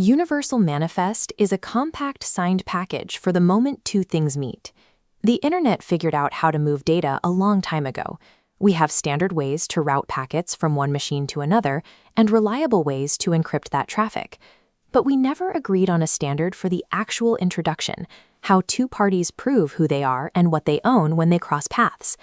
Universal Manifest is a compact signed package for the moment two things meet. The internet figured out how to move data a long time ago. We have standard ways to route packets from one machine to another and reliable ways to encrypt that traffic. But we never agreed on a standard for the actual introduction, how two parties prove who they are and what they own when they cross paths.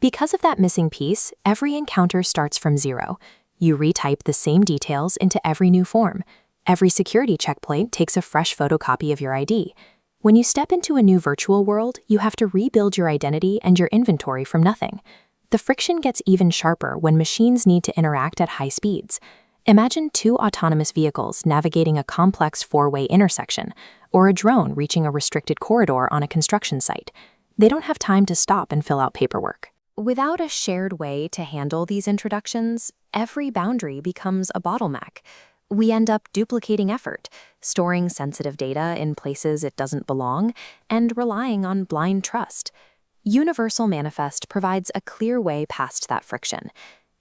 Because of that missing piece, every encounter starts from zero. You retype the same details into every new form. Every security checkpoint takes a fresh photocopy of your ID. When you step into a new virtual world, you have to rebuild your identity and your inventory from nothing. The friction gets even sharper when machines need to interact at high speeds. Imagine two autonomous vehicles navigating a complex four-way intersection, or a drone reaching a restricted corridor on a construction site. They don't have time to stop and fill out paperwork. Without a shared way to handle these introductions, every boundary becomes a bottleneck. We end up duplicating effort, storing sensitive data in places it doesn't belong, and relying on blind trust. Universal Manifest provides a clear way past that friction.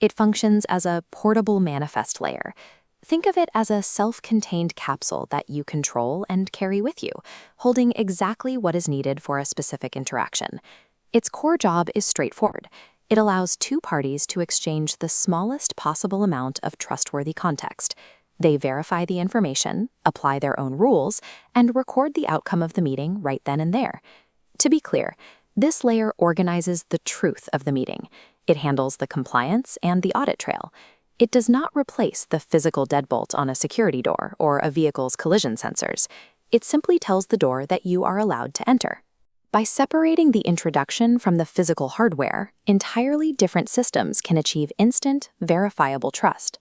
It functions as a portable manifest layer. Think of it as a self-contained capsule that you control and carry with you, holding exactly what is needed for a specific interaction. Its core job is straightforward. It allows two parties to exchange the smallest possible amount of trustworthy context. They verify the information, apply their own rules, and record the outcome of the meeting right then and there. To be clear, this layer organizes the truth of the meeting. It handles the compliance and the audit trail. It does not replace the physical deadbolt on a security door or a vehicle's collision sensors. It simply tells the door that you are allowed to enter. By separating the introduction from the physical hardware, entirely different systems can achieve instant, verifiable trust.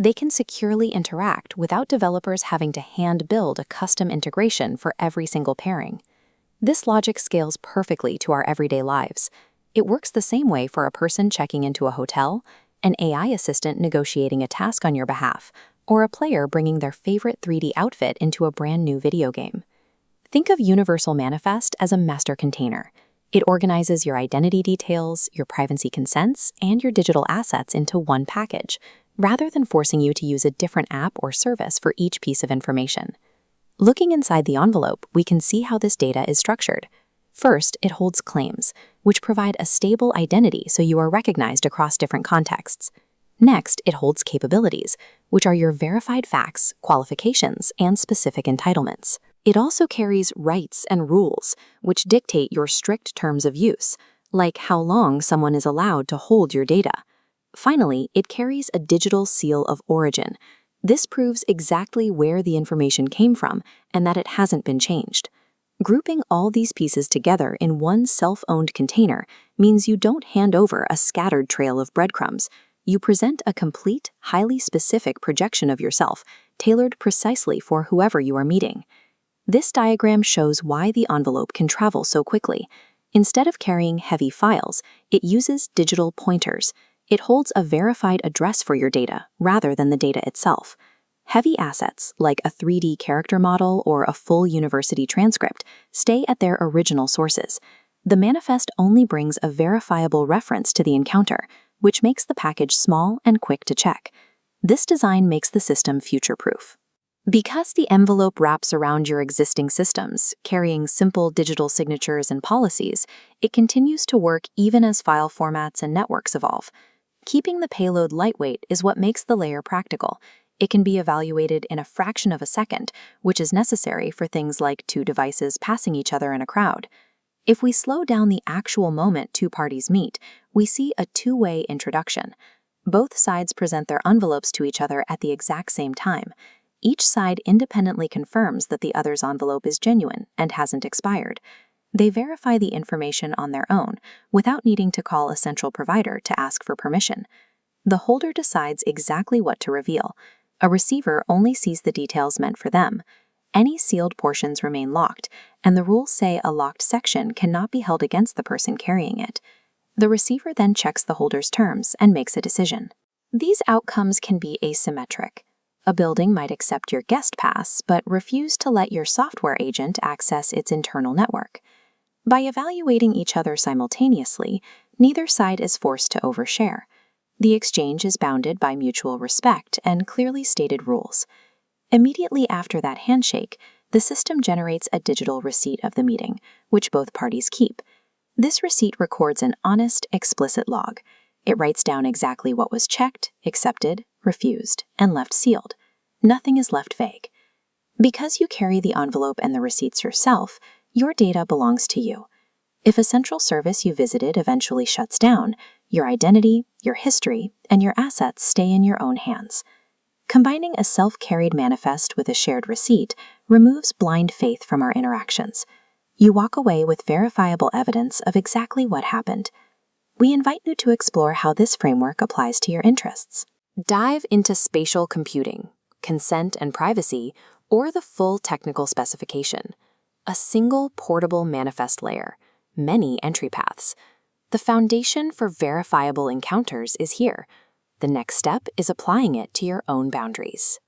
They can securely interact without developers having to hand-build a custom integration for every single pairing. This logic scales perfectly to our everyday lives. It works the same way for a person checking into a hotel, an AI assistant negotiating a task on your behalf, or a player bringing their favorite 3D outfit into a brand new video game. Think of Universal Manifest as a master container. It organizes your identity details, your privacy consents, and your digital assets into one package, rather than forcing you to use a different app or service for each piece of information. Looking inside the envelope, we can see how this data is structured. First, it holds claims, which provide a stable identity so you are recognized across different contexts. Next, it holds capabilities, which are your verified facts, qualifications, and specific entitlements. It also carries rights and rules, which dictate your strict terms of use, like how long someone is allowed to hold your data. Finally, it carries a digital seal of origin. This proves exactly where the information came from and that it hasn't been changed. Grouping all these pieces together in one self-owned container means you don't hand over a scattered trail of breadcrumbs. You present a complete, highly specific projection of yourself, tailored precisely for whoever you are meeting. This diagram shows why the envelope can travel so quickly. Instead of carrying heavy files, it uses digital pointers. It holds a verified address for your data, rather than the data itself. Heavy assets, like a 3D character model or a full university transcript, stay at their original sources. The manifest only brings a verifiable reference to the encounter, which makes the package small and quick to check. This design makes the system future-proof. Because the envelope wraps around your existing systems, carrying simple digital signatures and policies, it continues to work even as file formats and networks evolve. Keeping the payload lightweight is what makes the layer practical. It can be evaluated in a fraction of a second, which is necessary for things like two devices passing each other in a crowd. If we slow down the actual moment two parties meet, we see a two-way introduction. Both sides present their envelopes to each other at the exact same time. Each side independently confirms that the other's envelope is genuine and hasn't expired. They verify the information on their own without needing to call a central provider to ask for permission. The holder decides exactly what to reveal. A receiver only sees the details meant for them. Any sealed portions remain locked, and the rules say a locked section cannot be held against the person carrying it. The receiver then checks the holder's terms and makes a decision. These outcomes can be asymmetric. A building might accept your guest pass, but refuse to let your software agent access its internal network. By evaluating each other simultaneously, neither side is forced to overshare. The exchange is bounded by mutual respect and clearly stated rules. Immediately after that handshake, the system generates a digital receipt of the meeting, which both parties keep. This receipt records an honest, explicit log. It writes down exactly what was checked, accepted, refused, and left sealed. Nothing is left vague. Because you carry the envelope and the receipts yourself, your data belongs to you. If a central service you visited eventually shuts down, your identity, your history, and your assets stay in your own hands. Combining a self-carried manifest with a shared receipt removes blind faith from our interactions. You walk away with verifiable evidence of exactly what happened. We invite you to explore how this framework applies to your interests. Dive into spatial computing, consent and privacy, or the full technical specification. A single portable manifest layer, many entry paths. The foundation for verifiable encounters is here. The next step is applying it to your own boundaries.